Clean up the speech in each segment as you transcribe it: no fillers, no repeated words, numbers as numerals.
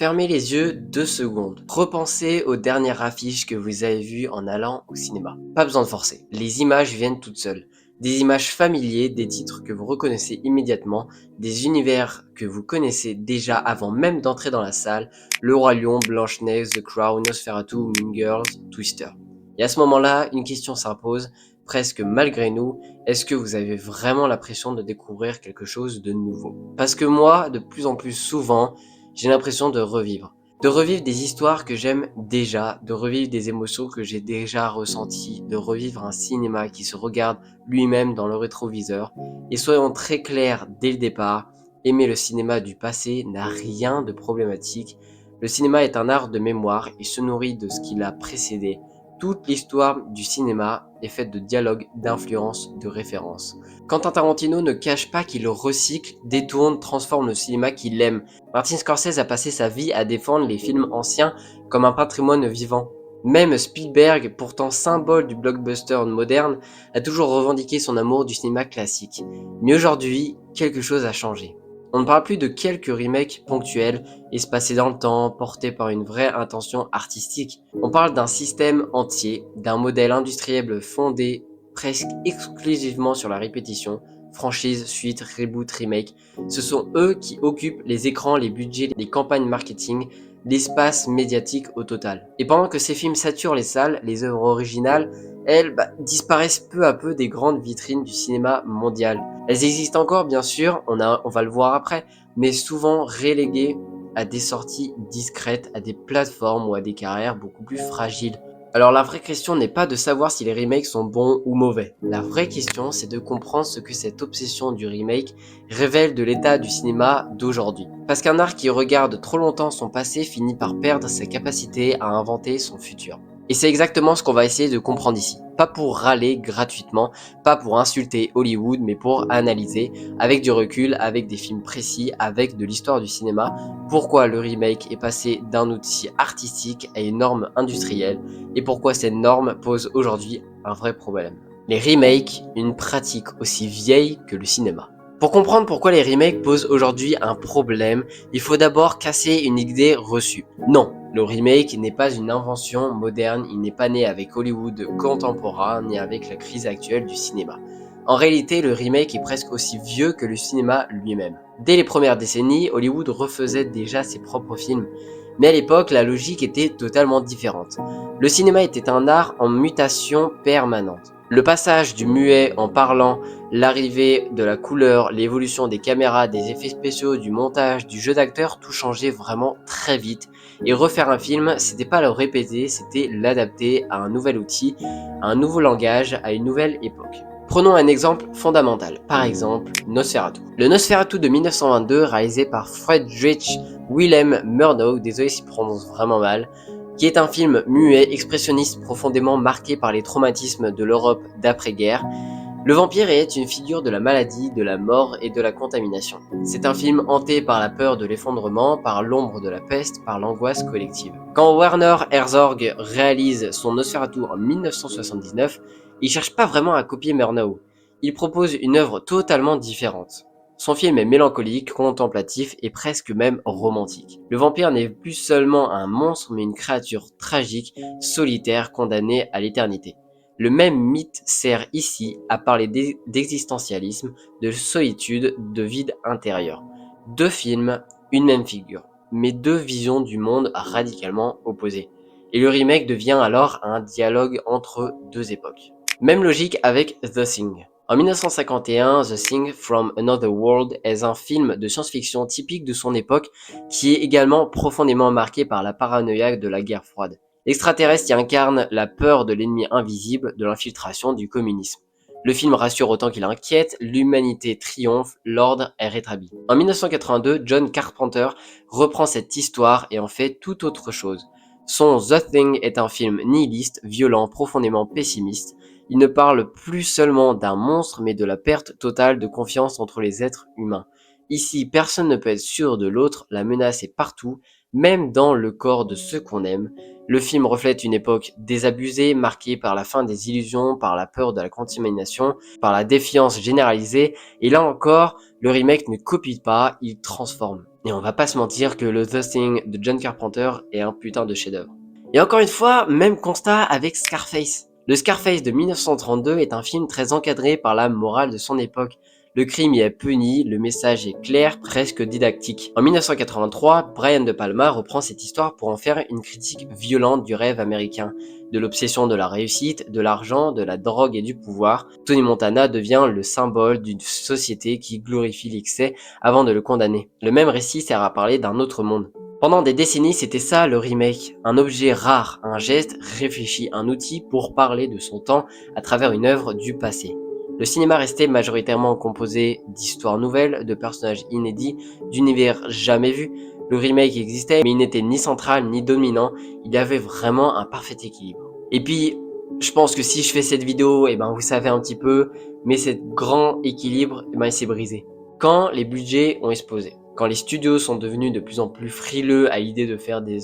Fermez les yeux 2 secondes. Repensez aux dernières affiches que vous avez vues en allant au cinéma. Pas besoin de forcer, les images viennent toutes seules. Des images familières, des titres que vous reconnaissez immédiatement, des univers que vous connaissez déjà avant même d'entrer dans la salle, Le Roi Lion, Blanche-Neige, The Crown, Nosferatu, Mean Girls, Twister. Et à ce moment-là, une question s'impose, presque malgré nous, est-ce que vous avez vraiment l'impression de découvrir quelque chose de nouveau? Parce que moi, de plus en plus souvent, j'ai l'impression de revivre. De revivre des histoires que j'aime déjà, de revivre des émotions que j'ai déjà ressenties, de revivre un cinéma qui se regarde lui-même dans le rétroviseur. Et soyons très clairs dès le départ, aimer le cinéma du passé n'a rien de problématique. Le cinéma est un art de mémoire et se nourrit de ce qui l'a précédé. Toute l'histoire du cinéma est faite de dialogues, d'influences, de références. Quentin Tarantino ne cache pas qu'il recycle, détourne, transforme le cinéma qu'il aime. Martin Scorsese a passé sa vie à défendre les films anciens comme un patrimoine vivant. Même Spielberg, pourtant symbole du blockbuster moderne, a toujours revendiqué son amour du cinéma classique. Mais aujourd'hui, quelque chose a changé. On ne parle plus de quelques remakes ponctuels, espacés dans le temps, portés par une vraie intention artistique. On parle d'un système entier, d'un modèle industriel fondé presque exclusivement sur la répétition, franchise, suite, reboot, remake. Ce sont eux qui occupent les écrans, les budgets, les campagnes marketing, l'espace médiatique au total. Et pendant que ces films saturent les salles, les œuvres originales, elles disparaissent peu à peu des grandes vitrines du cinéma mondial. Elles existent encore bien sûr, on va le voir après, mais souvent reléguées à des sorties discrètes, à des plateformes ou à des carrières beaucoup plus fragiles. Alors la vraie question n'est pas de savoir si les remakes sont bons ou mauvais. La vraie question, c'est de comprendre ce que cette obsession du remake révèle de l'état du cinéma d'aujourd'hui. Parce qu'un art qui regarde trop longtemps son passé finit par perdre sa capacité à inventer son futur. Et c'est exactement ce qu'on va essayer de comprendre ici. Pas pour râler gratuitement, pas pour insulter Hollywood, mais pour analyser, avec du recul, avec des films précis, avec de l'histoire du cinéma, pourquoi le remake est passé d'un outil artistique à une norme industrielle, et pourquoi cette norme pose aujourd'hui un vrai problème. Les remakes, une pratique aussi vieille que le cinéma. Pour comprendre pourquoi les remakes posent aujourd'hui un problème, il faut d'abord casser une idée reçue. Non, le remake n'est pas une invention moderne, il n'est pas né avec Hollywood contemporain ni avec la crise actuelle du cinéma. En réalité, le remake est presque aussi vieux que le cinéma lui-même. Dès les premières décennies, Hollywood refaisait déjà ses propres films. Mais à l'époque, la logique était totalement différente. Le cinéma était un art en mutation permanente. Le passage du muet en parlant, l'arrivée de la couleur, l'évolution des caméras, des effets spéciaux, du montage, du jeu d'acteur, tout changeait vraiment très vite. Et refaire un film, c'était pas le répéter, c'était l'adapter à un nouvel outil, à un nouveau langage, à une nouvelle époque. Prenons un exemple fondamental, par exemple Nosferatu. Le Nosferatu de 1922, réalisé par Friedrich Wilhelm Murnau, désolé si je prononce vraiment mal, qui est un film muet, expressionniste, profondément marqué par les traumatismes de l'Europe d'après-guerre. Le vampire est une figure de la maladie, de la mort et de la contamination. C'est un film hanté par la peur de l'effondrement, par l'ombre de la peste, par l'angoisse collective. Quand Werner Herzog réalise son Nosferatu en 1979, il cherche pas vraiment à copier Murnau. Il propose une œuvre totalement différente. Son film est mélancolique, contemplatif et presque même romantique. Le vampire n'est plus seulement un monstre mais une créature tragique, solitaire, condamnée à l'éternité. Le même mythe sert ici à parler d'existentialisme, de solitude, de vide intérieur. Deux films, une même figure, mais deux visions du monde radicalement opposées. Et le remake devient alors un dialogue entre deux époques. Même logique avec The Thing. En 1951, The Thing from Another World est un film de science-fiction typique de son époque qui est également profondément marqué par la paranoïa de la guerre froide. L'extraterrestre y incarne la peur de l'ennemi invisible, de l'infiltration du communisme. Le film rassure autant qu'il inquiète, l'humanité triomphe, l'ordre est rétabli. En 1982, John Carpenter reprend cette histoire et en fait tout autre chose. Son The Thing est un film nihiliste, violent, profondément pessimiste. Il ne parle plus seulement d'un monstre, mais de la perte totale de confiance entre les êtres humains. Ici, personne ne peut être sûr de l'autre, la menace est partout, même dans le corps de ceux qu'on aime. Le film reflète une époque désabusée, marquée par la fin des illusions, par la peur de la contamination, par la défiance généralisée, et là encore, le remake ne copie pas, il transforme. Et on va pas se mentir que le The Thing de John Carpenter est un putain de chef-d'œuvre. Et encore une fois, même constat avec Scarface. Le Scarface de 1932 est un film très encadré par la morale de son époque. Le crime y est puni, le message est clair, presque didactique. En 1983, Brian De Palma reprend cette histoire pour en faire une critique violente du rêve américain, de l'obsession de la réussite, de l'argent, de la drogue et du pouvoir. Tony Montana devient le symbole d'une société qui glorifie l'excès avant de le condamner. Le même récit sert à parler d'un autre monde. Pendant des décennies, c'était ça le remake, un objet rare, un geste réfléchi, un outil pour parler de son temps à travers une œuvre du passé. Le cinéma restait majoritairement composé d'histoires nouvelles, de personnages inédits, d'univers jamais vus. Le remake existait, mais il n'était ni central ni dominant, il y avait vraiment un parfait équilibre. Et puis, je pense que si je fais cette vidéo, vous savez un petit peu, mais ce grand équilibre, il s'est brisé. Quand les budgets ont explosé, quand les studios sont devenus de plus en plus frileux à l'idée de faire des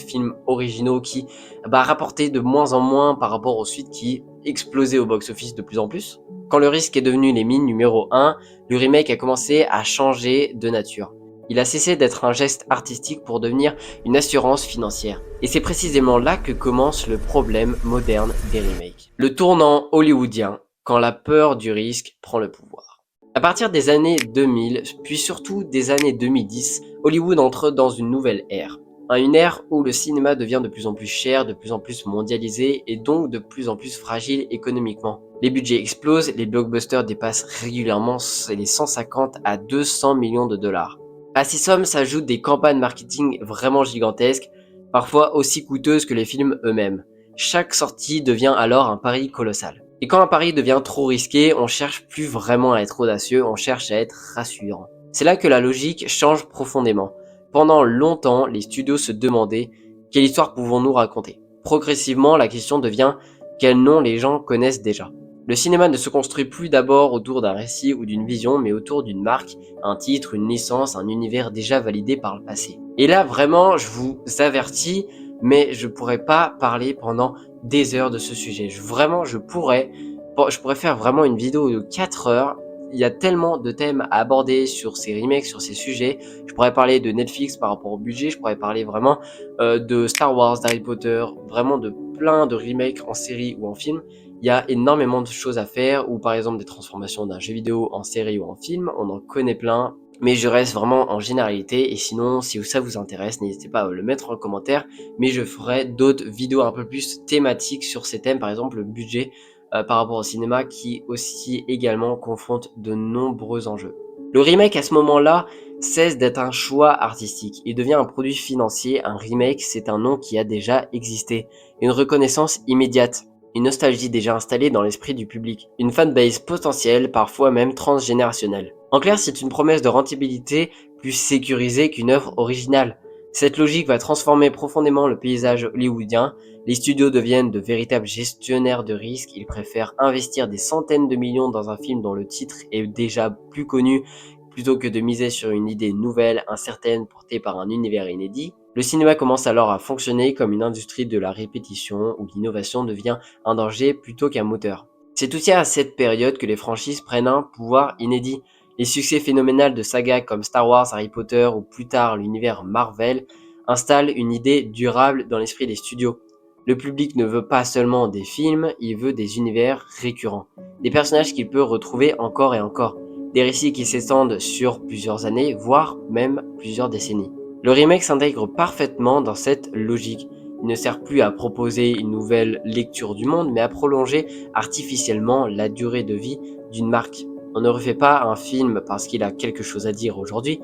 films originaux qui rapportaient de moins en moins par rapport aux suites qui explosaient au box-office de plus en plus, quand le risque est devenu les mines numéro 1, le remake a commencé à changer de nature. Il a cessé d'être un geste artistique pour devenir une assurance financière. Et c'est précisément là que commence le problème moderne des remakes. Le tournant hollywoodien, quand la peur du risque prend le pouvoir. À partir des années 2000, puis surtout des années 2010, Hollywood entre dans une nouvelle ère. Une ère où le cinéma devient de plus en plus cher, de plus en plus mondialisé et donc de plus en plus fragile économiquement. Les budgets explosent, les blockbusters dépassent régulièrement les 150 à 200 millions de dollars. À ces sommes s'ajoutent des campagnes marketing vraiment gigantesques, parfois aussi coûteuses que les films eux-mêmes. Chaque sortie devient alors un pari colossal. Et quand un pari devient trop risqué, on cherche plus vraiment à être audacieux, on cherche à être rassurant. C'est là que la logique change profondément. Pendant longtemps, les studios se demandaient quelle histoire pouvons-nous raconter. Progressivement, la question devient quel nom les gens connaissent déjà. Le cinéma ne se construit plus d'abord autour d'un récit ou d'une vision, mais autour d'une marque, un titre, une licence, un univers déjà validé par le passé. Et là, vraiment, je vous avertis, mais je pourrais pas parler pendant des heures de ce sujet. Je pourrais faire vraiment une vidéo de 4 heures. Il y a tellement de thèmes à aborder sur ces remakes, sur ces sujets. Je pourrais parler de Netflix par rapport au budget, je pourrais parler vraiment de Star Wars, d'Harry Potter, vraiment de plein de remakes en série ou en film. Il y a énormément de choses à faire, ou par exemple des transformations d'un jeu vidéo en série ou en film, on en connaît plein, mais je reste vraiment en généralité, et sinon si ça vous intéresse, n'hésitez pas à le mettre en commentaire, mais je ferai d'autres vidéos un peu plus thématiques sur ces thèmes, par exemple le budget par rapport au cinéma, qui aussi également confronte de nombreux enjeux. Le remake à ce moment-là cesse d'être un choix artistique, il devient un produit financier. Un remake, c'est un nom qui a déjà existé, une reconnaissance immédiate, une nostalgie déjà installée dans l'esprit du public, une fanbase potentielle, parfois même transgénérationnelle. En clair, c'est une promesse de rentabilité plus sécurisée qu'une œuvre originale. Cette logique va transformer profondément le paysage hollywoodien. Les studios deviennent de véritables gestionnaires de risques, ils préfèrent investir des centaines de millions dans un film dont le titre est déjà plus connu, plutôt que de miser sur une idée nouvelle, incertaine, portée par un univers inédit. Le cinéma commence alors à fonctionner comme une industrie de la répétition, où l'innovation devient un danger plutôt qu'un moteur. C'est aussi à cette période que les franchises prennent un pouvoir inédit. Les succès phénoménaux de sagas comme Star Wars, Harry Potter ou plus tard l'univers Marvel installent une idée durable dans l'esprit des studios. Le public ne veut pas seulement des films, il veut des univers récurrents, des personnages qu'il peut retrouver encore et encore, des récits qui s'étendent sur plusieurs années, voire même plusieurs décennies. Le remake s'intègre parfaitement dans cette logique. Il ne sert plus à proposer une nouvelle lecture du monde, mais à prolonger artificiellement la durée de vie d'une marque. On ne refait pas un film parce qu'il a quelque chose à dire aujourd'hui,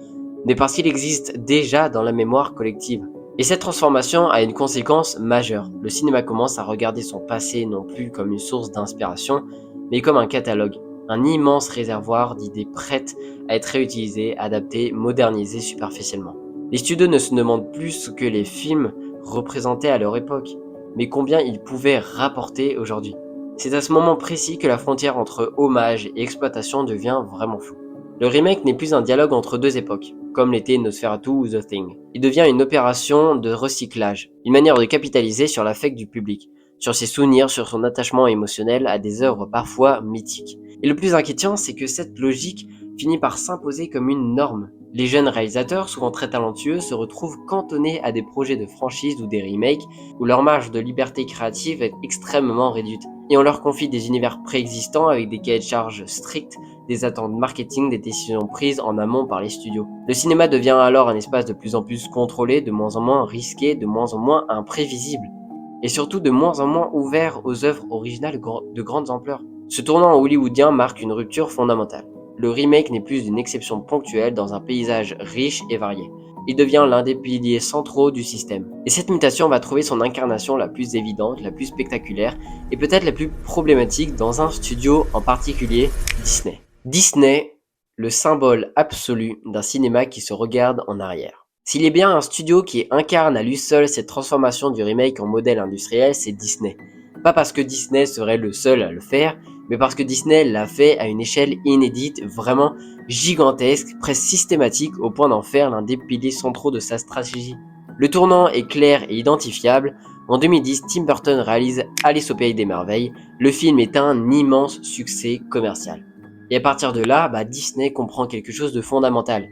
mais parce qu'il existe déjà dans la mémoire collective. Et cette transformation a une conséquence majeure. Le cinéma commence à regarder son passé non plus comme une source d'inspiration, mais comme un catalogue, un immense réservoir d'idées prêtes à être réutilisées, adaptées, modernisées superficiellement. Les studios ne se demandent plus ce que les films représentaient à leur époque, mais combien ils pouvaient rapporter aujourd'hui. C'est à ce moment précis que la frontière entre hommage et exploitation devient vraiment floue. Le remake n'est plus un dialogue entre deux époques, comme l'était Nosferatu ou The Thing. Il devient une opération de recyclage, une manière de capitaliser sur l'affect du public, sur ses souvenirs, sur son attachement émotionnel à des œuvres parfois mythiques. Et le plus inquiétant, c'est que cette logique finit par s'imposer comme une norme. Les jeunes réalisateurs, souvent très talentueux, se retrouvent cantonnés à des projets de franchise ou des remakes où leur marge de liberté créative est extrêmement réduite. Et on leur confie des univers préexistants avec des cahiers de charges stricts, des attentes marketing, des décisions prises en amont par les studios. Le cinéma devient alors un espace de plus en plus contrôlé, de moins en moins risqué, de moins en moins imprévisible. Et surtout de moins en moins ouvert aux œuvres originales de grandes ampleurs. Ce tournant hollywoodien marque une rupture fondamentale. Le remake n'est plus une exception ponctuelle dans un paysage riche et varié. Il devient l'un des piliers centraux du système. Et cette mutation va trouver son incarnation la plus évidente, la plus spectaculaire et peut-être la plus problématique dans un studio en particulier, Disney. Disney, le symbole absolu d'un cinéma qui se regarde en arrière. S'il est bien un studio qui incarne à lui seul cette transformation du remake en modèle industriel, c'est Disney. Pas parce que Disney serait le seul à le faire, mais parce que Disney l'a fait à une échelle inédite, vraiment gigantesque, presque systématique, au point d'en faire l'un des piliers centraux de sa stratégie. Le tournant est clair et identifiable. En 2010, Tim Burton réalise Alice au Pays des Merveilles. Le film est un immense succès commercial. Et à partir de là, Disney comprend quelque chose de fondamental.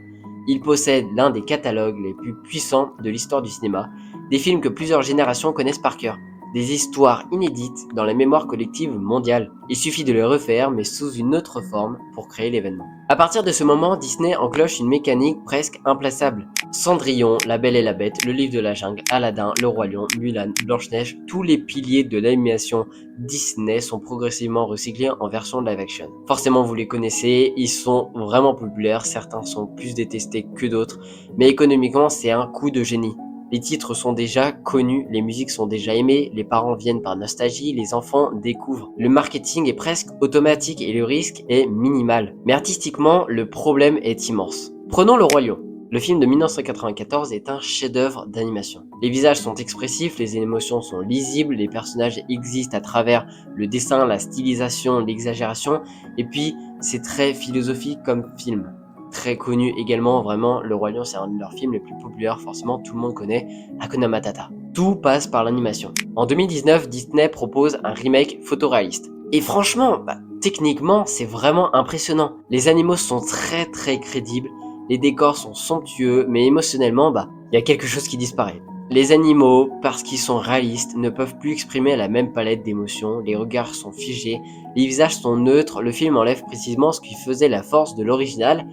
Il possède l'un des catalogues les plus puissants de l'histoire du cinéma, des films que plusieurs générations connaissent par cœur. Des histoires inédites dans la mémoire collective mondiale. Il suffit de les refaire, mais sous une autre forme, pour créer l'événement. À partir de ce moment, Disney enclenche une mécanique presque implaçable. Cendrillon, La Belle et la Bête, Le Livre de la Jungle, Aladdin, Le Roi Lion, Mulan, Blanche-Neige, tous les piliers de l'animation Disney sont progressivement recyclés en version live action. Forcément, vous les connaissez, ils sont vraiment populaires, certains sont plus détestés que d'autres, mais économiquement, c'est un coup de génie. Les titres sont déjà connus, les musiques sont déjà aimées, les parents viennent par nostalgie, les enfants découvrent. Le marketing est presque automatique et le risque est minimal. Mais artistiquement, le problème est immense. Prenons Le Roi Lion. Le film de 1994 est un chef-d'œuvre d'animation. Les visages sont expressifs, les émotions sont lisibles, les personnages existent à travers le dessin, la stylisation, l'exagération, et puis c'est très philosophique comme film. Très connu également, vraiment, Le Roi Lion c'est un de leurs films les plus populaires, forcément tout le monde connaît, Hakuna Matata. Tout passe par l'animation. En 2019, Disney propose un remake photoréaliste. Et franchement, techniquement, c'est vraiment impressionnant. Les animaux sont très crédibles, les décors sont somptueux, mais émotionnellement, il y a quelque chose qui disparaît. Les animaux, parce qu'ils sont réalistes, ne peuvent plus exprimer la même palette d'émotions, les regards sont figés, les visages sont neutres, le film enlève précisément ce qui faisait la force de l'original,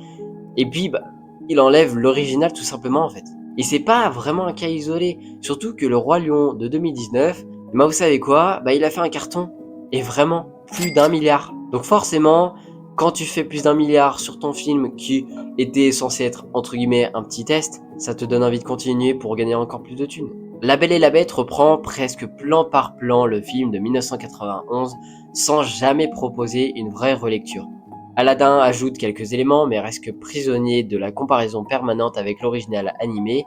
et puis, il enlève l'original tout simplement en fait. Et c'est pas vraiment un cas isolé, surtout que Le Roi Lion de 2019, vous savez quoi, il a fait un carton, et vraiment plus d'1 milliard. Donc forcément, quand tu fais plus d'1 milliard sur ton film qui était censé être entre guillemets un petit test, ça te donne envie de continuer pour gagner encore plus de thunes. La Belle et la Bête reprend presque plan par plan le film de 1991 sans jamais proposer une vraie relecture. Aladdin ajoute quelques éléments mais reste que prisonnier de la comparaison permanente avec l'original animé.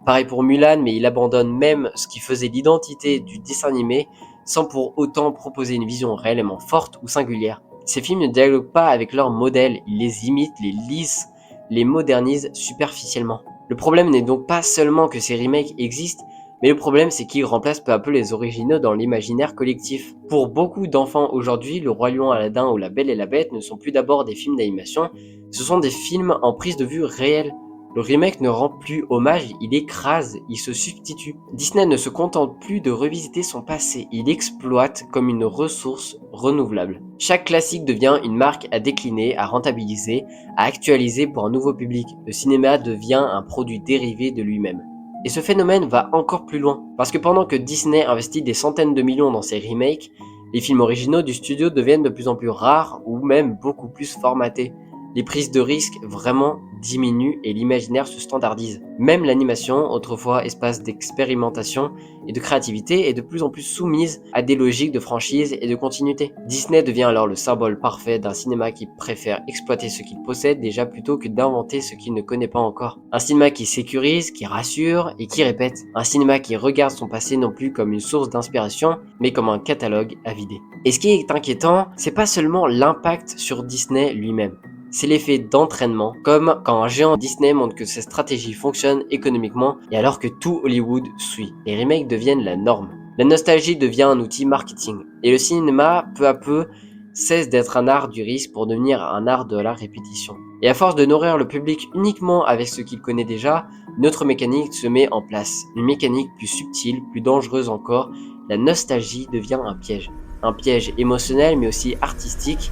Pareil pour Mulan, mais il abandonne même ce qui faisait l'identité du dessin animé sans pour autant proposer une vision réellement forte ou singulière. Ces films ne dialoguent pas avec leurs modèles, ils les imitent, les lisent, les modernisent superficiellement. Le problème n'est donc pas seulement que ces remakes existent, mais le problème c'est qu'ils remplacent peu à peu les originaux dans l'imaginaire collectif. Pour beaucoup d'enfants aujourd'hui, Le Roi Lion, Aladdin ou La Belle et la Bête ne sont plus d'abord des films d'animation, ce sont des films en prise de vue réelle. Le remake ne rend plus hommage, il écrase, il se substitue. Disney ne se contente plus de revisiter son passé, il exploite comme une ressource renouvelable. Chaque classique devient une marque à décliner, à rentabiliser, à actualiser pour un nouveau public. Le cinéma devient un produit dérivé de lui-même. Et ce phénomène va encore plus loin, parce que pendant que Disney investit des centaines de millions dans ses remakes, les films originaux du studio deviennent de plus en plus rares ou même beaucoup plus formatés. Les prises de risques vraiment diminuent et l'imaginaire se standardise. Même l'animation, autrefois espace d'expérimentation et de créativité, est de plus en plus soumise à des logiques de franchise et de continuité. Disney devient alors le symbole parfait d'un cinéma qui préfère exploiter ce qu'il possède déjà plutôt que d'inventer ce qu'il ne connaît pas encore. Un cinéma qui sécurise, qui rassure et qui répète. Un cinéma qui regarde son passé non plus comme une source d'inspiration, mais comme un catalogue à vider. Et ce qui est inquiétant, c'est pas seulement l'impact sur Disney lui-même. C'est l'effet d'entraînement, comme quand un géant Disney montre que sa stratégie fonctionne économiquement et alors que tout Hollywood suit. Les remakes deviennent la norme. La nostalgie devient un outil marketing. Et le cinéma, peu à peu, cesse d'être un art du risque pour devenir un art de la répétition. Et à force de nourrir le public uniquement avec ce qu'il connaît déjà, une autre mécanique se met en place. Une mécanique plus subtile, plus dangereuse encore, la nostalgie devient un piège. Un piège émotionnel mais aussi artistique.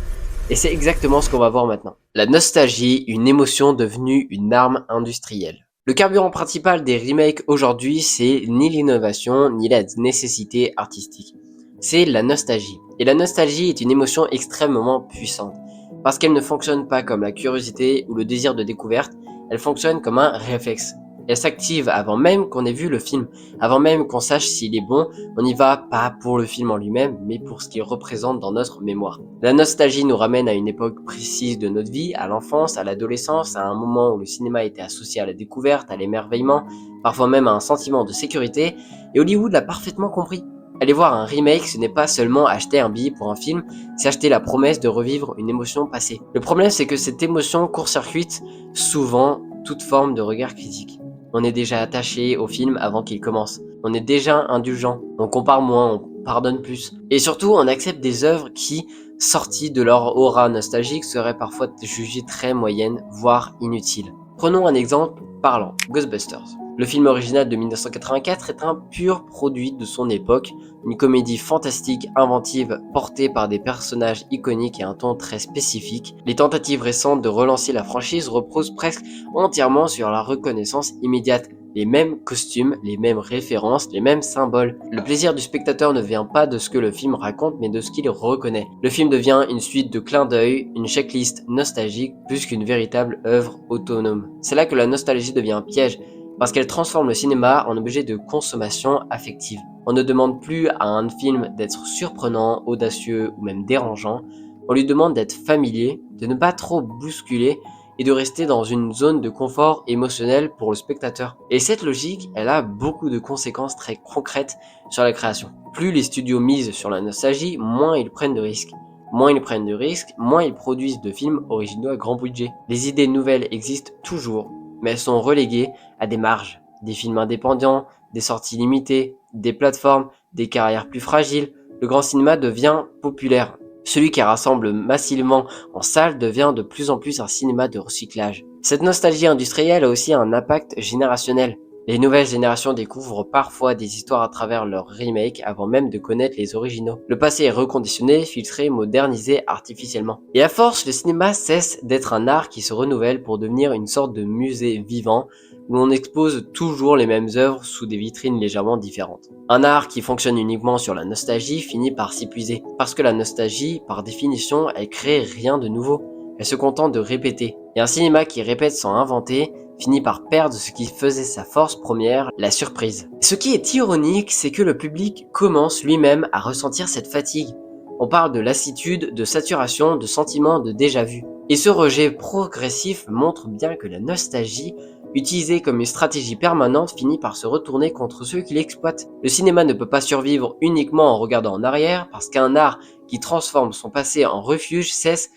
Et c'est exactement ce qu'on va voir maintenant. La nostalgie, une émotion devenue une arme industrielle. Le carburant principal des remakes aujourd'hui, c'est ni l'innovation ni la nécessité artistique. C'est la nostalgie. Et la nostalgie est une émotion extrêmement puissante. Parce qu'elle ne fonctionne pas comme la curiosité ou le désir de découverte, elle fonctionne comme un réflexe. Elle s'active avant même qu'on ait vu le film, avant même qu'on sache s'il est bon, on y va pas pour le film en lui-même, mais pour ce qu'il représente dans notre mémoire. La nostalgie nous ramène à une époque précise de notre vie, à l'enfance, à l'adolescence, à un moment où le cinéma était associé à la découverte, à l'émerveillement, parfois même à un sentiment de sécurité, et Hollywood l'a parfaitement compris. Aller voir un remake, ce n'est pas seulement acheter un billet pour un film, c'est acheter la promesse de revivre une émotion passée. Le problème, c'est que cette émotion court-circuite souvent toute forme de regard critique. On est déjà attaché au film avant qu'il commence. On est déjà indulgent. On compare moins, on pardonne plus. Et surtout, on accepte des œuvres qui, sorties de leur aura nostalgique, seraient parfois jugées très moyennes, voire inutiles. Prenons un exemple parlant, Ghostbusters. Le film original de 1984 est un pur produit de son époque, une comédie fantastique, inventive, portée par des personnages iconiques et un ton très spécifique. Les tentatives récentes de relancer la franchise reposent presque entièrement sur la reconnaissance immédiate. Les mêmes costumes, les mêmes références, les mêmes symboles. Le plaisir du spectateur ne vient pas de ce que le film raconte, mais de ce qu'il reconnaît. Le film devient une suite de clins d'œil, une checklist nostalgique, plus qu'une véritable œuvre autonome. C'est là que la nostalgie devient un piège, parce qu'elle transforme le cinéma en objet de consommation affective. On ne demande plus à un film d'être surprenant, audacieux ou même dérangeant, on lui demande d'être familier, de ne pas trop bousculer et de rester dans une zone de confort émotionnel pour le spectateur. Et cette logique, elle a beaucoup de conséquences très concrètes sur la création. Plus les studios misent sur la nostalgie, moins ils prennent de risques. Moins ils prennent de risques, moins ils produisent de films originaux à grand budget. Les idées nouvelles existent toujours, mais elles sont reléguées à des marges. Des films indépendants, des sorties limitées, des plateformes, des carrières plus fragiles. Le grand cinéma devient populaire. Celui qui rassemble massivement en salle devient de plus en plus un cinéma de recyclage. Cette nostalgie industrielle a aussi un impact générationnel. Les nouvelles générations découvrent parfois des histoires à travers leurs remakes avant même de connaître les originaux. Le passé est reconditionné, filtré, modernisé artificiellement. Et à force, le cinéma cesse d'être un art qui se renouvelle pour devenir une sorte de musée vivant où l'on expose toujours les mêmes œuvres sous des vitrines légèrement différentes. Un art qui fonctionne uniquement sur la nostalgie finit par s'épuiser, parce que la nostalgie, par définition, elle crée rien de nouveau. Elle se contente de répéter. Et un cinéma qui répète sans inventer finit par perdre ce qui faisait sa force première, la surprise. Ce qui est ironique, c'est que le public commence lui-même à ressentir cette fatigue. On parle de lassitude, de saturation, de sentiment de déjà-vu. Et ce rejet progressif montre bien que la nostalgie, utilisée comme une stratégie permanente, finit par se retourner contre ceux qui l'exploitent. Le cinéma ne peut pas survivre uniquement en regardant en arrière, parce qu'un art qui transforme son passé en refuge cesse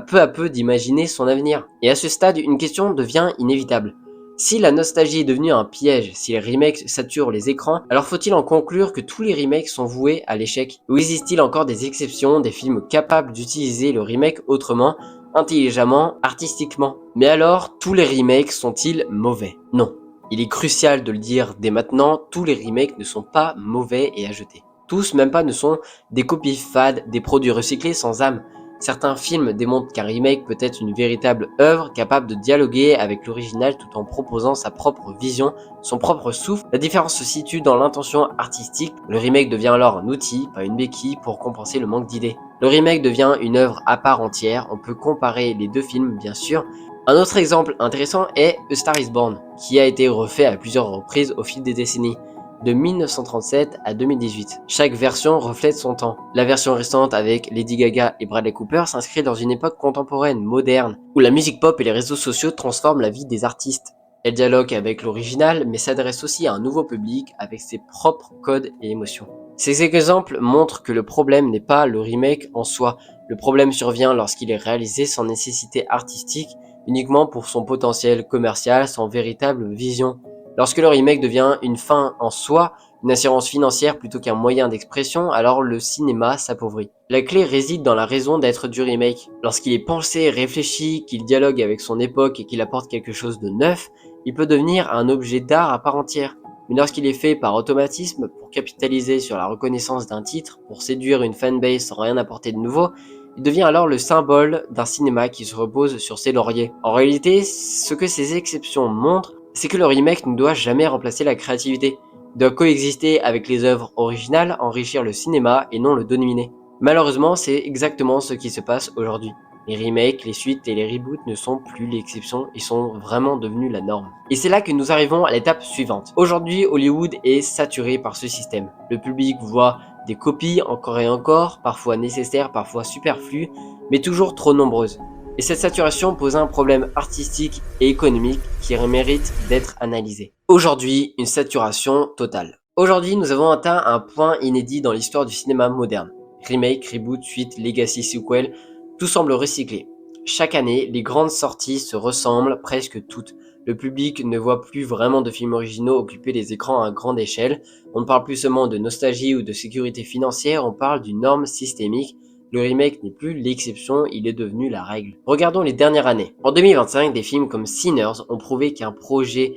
peu à peu d'imaginer son avenir. Et à ce stade, une question devient inévitable. Si la nostalgie est devenue un piège, si les remakes saturent les écrans, alors faut-il en conclure que tous les remakes sont voués à l'échec? Ou existe-t-il encore des exceptions, des films capables d'utiliser le remake autrement, intelligemment, artistiquement? Mais alors, tous les remakes sont-ils mauvais? Non. Il est crucial de le dire dès maintenant, tous les remakes ne sont pas mauvais et à jeter. Tous, même pas, ne sont des copies fades, des produits recyclés sans âme. Certains films démontrent qu'un remake peut être une véritable œuvre capable de dialoguer avec l'original tout en proposant sa propre vision, son propre souffle. La différence se situe dans l'intention artistique. Le remake devient alors un outil, pas une béquille, pour compenser le manque d'idées. Le remake devient une œuvre à part entière. On peut comparer les deux films, bien sûr. Un autre exemple intéressant est A Star is Born, qui a été refait à plusieurs reprises au fil des décennies. De 1937 à 2018. Chaque version reflète son temps. La version récente avec Lady Gaga et Bradley Cooper s'inscrit dans une époque contemporaine, moderne, où la musique pop et les réseaux sociaux transforment la vie des artistes. Elle dialogue avec l'original, mais s'adresse aussi à un nouveau public avec ses propres codes et émotions. Ces exemples montrent que le problème n'est pas le remake en soi. Le problème survient lorsqu'il est réalisé sans nécessité artistique, uniquement pour son potentiel commercial, sans véritable vision. Lorsque le remake devient une fin en soi, une assurance financière plutôt qu'un moyen d'expression, alors le cinéma s'appauvrit. La clé réside dans la raison d'être du remake. Lorsqu'il est pensé, réfléchi, qu'il dialogue avec son époque et qu'il apporte quelque chose de neuf, il peut devenir un objet d'art à part entière. Mais lorsqu'il est fait par automatisme, pour capitaliser sur la reconnaissance d'un titre, pour séduire une fanbase sans rien apporter de nouveau, il devient alors le symbole d'un cinéma qui se repose sur ses lauriers. En réalité, ce que ces exceptions montrent, c'est que le remake ne doit jamais remplacer la créativité. Il doit coexister avec les œuvres originales, enrichir le cinéma et non le dominer. Malheureusement, c'est exactement ce qui se passe aujourd'hui. Les remakes, les suites et les reboots ne sont plus l'exception, ils sont vraiment devenus la norme. Et c'est là que nous arrivons à l'étape suivante. Aujourd'hui, Hollywood est saturé par ce système. Le public voit des copies encore et encore, parfois nécessaires, parfois superflues, mais toujours trop nombreuses. Et cette saturation pose un problème artistique et économique qui mérite d'être analysé. Aujourd'hui, une saturation totale. Aujourd'hui, nous avons atteint un point inédit dans l'histoire du cinéma moderne. Remake, reboot, suite, legacy, sequel, tout semble recyclé. Chaque année, les grandes sorties se ressemblent presque toutes. Le public ne voit plus vraiment de films originaux occuper les écrans à grande échelle. On ne parle plus seulement de nostalgie ou de sécurité financière, on parle d'une norme systémique. Le remake n'est plus l'exception, il est devenu la règle. Regardons les dernières années. En 2025, des films comme Sinners ont prouvé qu'un projet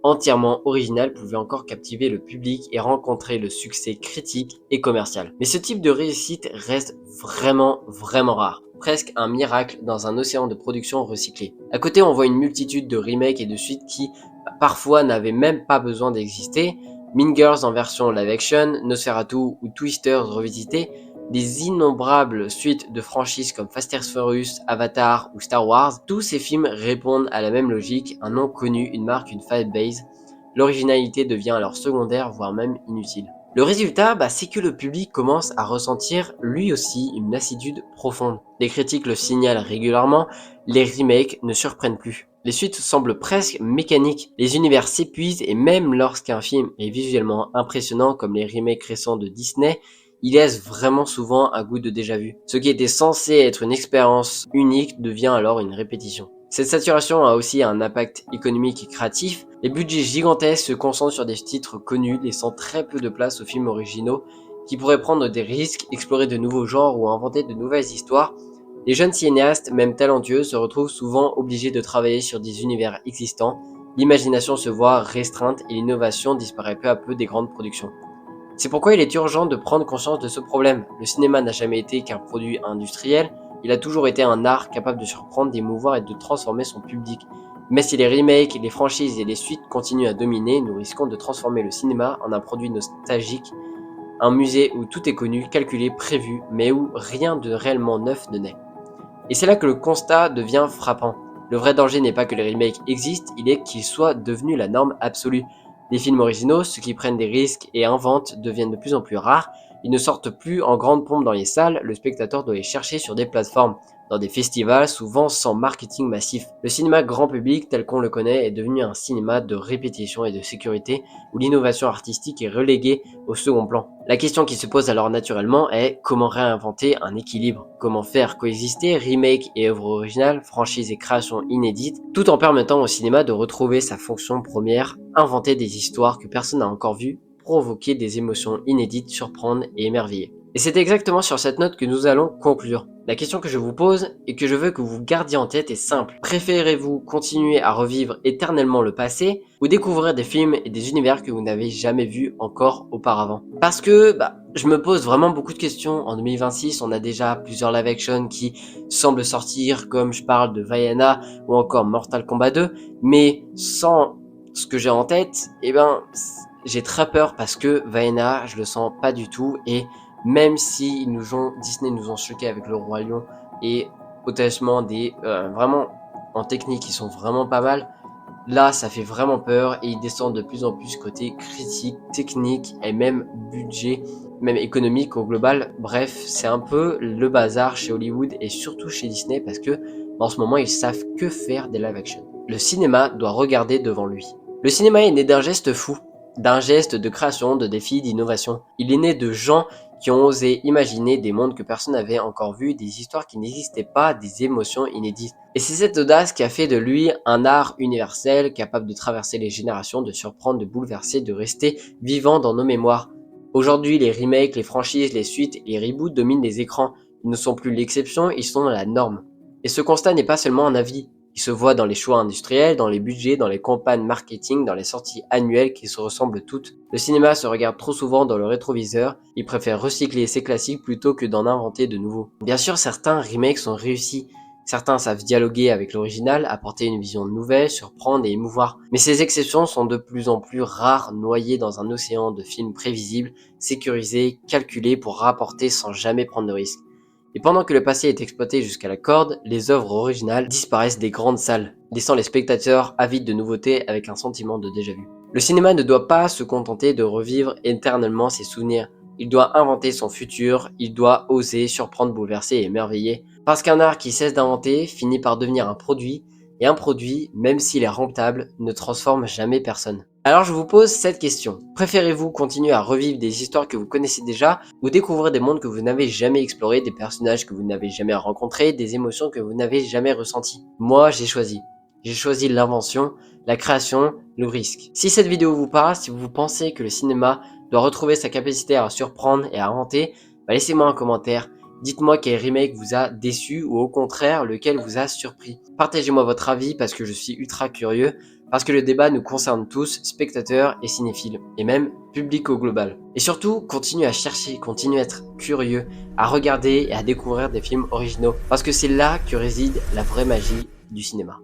entièrement original pouvait encore captiver le public et rencontrer le succès critique et commercial. Mais ce type de réussite reste vraiment rare. Presque un miracle dans un océan de production recyclée. À côté, on voit une multitude de remakes et de suites qui, parfois, n'avaient même pas besoin d'exister. Mean Girls en version live action, Nosferatu ou Twisters revisité, des innombrables suites de franchises comme Fast and Furious, Avatar ou Star Wars, tous ces films répondent à la même logique, un nom connu, une marque, une fanbase. L'originalité devient alors secondaire, voire même inutile. Le résultat, c'est que le public commence à ressentir lui aussi une lassitude profonde. Les critiques le signalent régulièrement, les remakes ne surprennent plus. Les suites semblent presque mécaniques, les univers s'épuisent et même lorsqu'un film est visuellement impressionnant comme les remakes récents de Disney, il laisse vraiment souvent un goût de déjà-vu. Ce qui était censé être une expérience unique devient alors une répétition. Cette saturation a aussi un impact économique et créatif. Les budgets gigantesques se concentrent sur des titres connus, laissant très peu de place aux films originaux qui pourraient prendre des risques, explorer de nouveaux genres ou inventer de nouvelles histoires. Les jeunes cinéastes, même talentueux, se retrouvent souvent obligés de travailler sur des univers existants. L'imagination se voit restreinte et l'innovation disparaît peu à peu des grandes productions. C'est pourquoi il est urgent de prendre conscience de ce problème. Le cinéma n'a jamais été qu'un produit industriel, il a toujours été un art capable de surprendre, d'émouvoir et de transformer son public. Mais si les remakes, les franchises et les suites continuent à dominer, nous risquons de transformer le cinéma en un produit nostalgique, un musée où tout est connu, calculé, prévu, mais où rien de réellement neuf ne naît. Et c'est là que le constat devient frappant. Le vrai danger n'est pas que les remakes existent, il est qu'ils soient devenus la norme absolue. Les films originaux, ceux qui prennent des risques et inventent, deviennent de plus en plus rares. Ils ne sortent plus en grande pompe dans les salles, le spectateur doit les chercher sur des plateformes, dans des festivals, souvent sans marketing massif. Le cinéma grand public tel qu'on le connaît est devenu un cinéma de répétition et de sécurité, où l'innovation artistique est reléguée au second plan. La question qui se pose alors naturellement est comment réinventer un équilibre? Comment faire coexister remake et œuvre originale, franchise et création inédite, tout en permettant au cinéma de retrouver sa fonction première, inventer des histoires que personne n'a encore vues, provoquer des émotions inédites, surprendre et émerveiller. Et c'est exactement sur cette note que nous allons conclure. La question que je vous pose et que je veux que vous gardiez en tête est simple. Préférez-vous continuer à revivre éternellement le passé ou découvrir des films et des univers que vous n'avez jamais vus encore auparavant? Parce que je me pose vraiment beaucoup de questions. En 2026, on a déjà plusieurs live action qui semblent sortir, comme je parle de Vaiana ou encore Mortal Kombat 2, mais sans ce que j'ai en tête, j'ai très peur parce que Vaiana, je le sens pas du tout et même si Disney nous ont choqué avec le Roi Lion et potentiellement des vraiment en technique ils sont vraiment pas mal. Là, ça fait vraiment peur et ils descendent de plus en plus côté critique, technique et même budget, même économique au global. Bref, c'est un peu le bazar chez Hollywood et surtout chez Disney parce que en ce moment ils savent que faire des live action. Le cinéma doit regarder devant lui. Le cinéma est né d'un geste fou, d'un geste de création, de défi, d'innovation. Il est né de gens qui ont osé imaginer des mondes que personne n'avait encore vus, des histoires qui n'existaient pas, des émotions inédites. Et c'est cette audace qui a fait de lui un art universel, capable de traverser les générations, de surprendre, de bouleverser, de rester vivant dans nos mémoires. Aujourd'hui, les remakes, les franchises, les suites, les reboots dominent les écrans. Ils ne sont plus l'exception, ils sont la norme. Et ce constat n'est pas seulement un avis. Il se voit dans les choix industriels, dans les budgets, dans les campagnes marketing, dans les sorties annuelles qui se ressemblent toutes. Le cinéma se regarde trop souvent dans le rétroviseur, il préfère recycler ses classiques plutôt que d'en inventer de nouveaux. Bien sûr, certains remakes sont réussis, certains savent dialoguer avec l'original, apporter une vision nouvelle, surprendre et émouvoir. Mais ces exceptions sont de plus en plus rares, noyées dans un océan de films prévisibles, sécurisés, calculés pour rapporter sans jamais prendre de risques. Et pendant que le passé est exploité jusqu'à la corde, les œuvres originales disparaissent des grandes salles, laissant les spectateurs avides de nouveautés avec un sentiment de déjà-vu. Le cinéma ne doit pas se contenter de revivre éternellement ses souvenirs. Il doit inventer son futur, il doit oser, surprendre, bouleverser et émerveiller. Parce qu'un art qui cesse d'inventer finit par devenir un produit, et un produit, même s'il est rentable, ne transforme jamais personne. Alors je vous pose cette question. Préférez-vous continuer à revivre des histoires que vous connaissez déjà ou découvrir des mondes que vous n'avez jamais explorés, des personnages que vous n'avez jamais rencontrés, des émotions que vous n'avez jamais ressenties? Moi, j'ai choisi. J'ai choisi l'invention, la création, le risque. Si cette vidéo vous parle, si vous pensez que le cinéma doit retrouver sa capacité à surprendre et à inventer, laissez-moi un commentaire. Dites-moi quel remake vous a déçu ou au contraire lequel vous a surpris. Partagez-moi votre avis parce que je suis ultra curieux, parce que le débat nous concerne tous, spectateurs et cinéphiles, et même public au global. Et surtout, continuez à chercher, continuez à être curieux, à regarder et à découvrir des films originaux, parce que c'est là que réside la vraie magie du cinéma.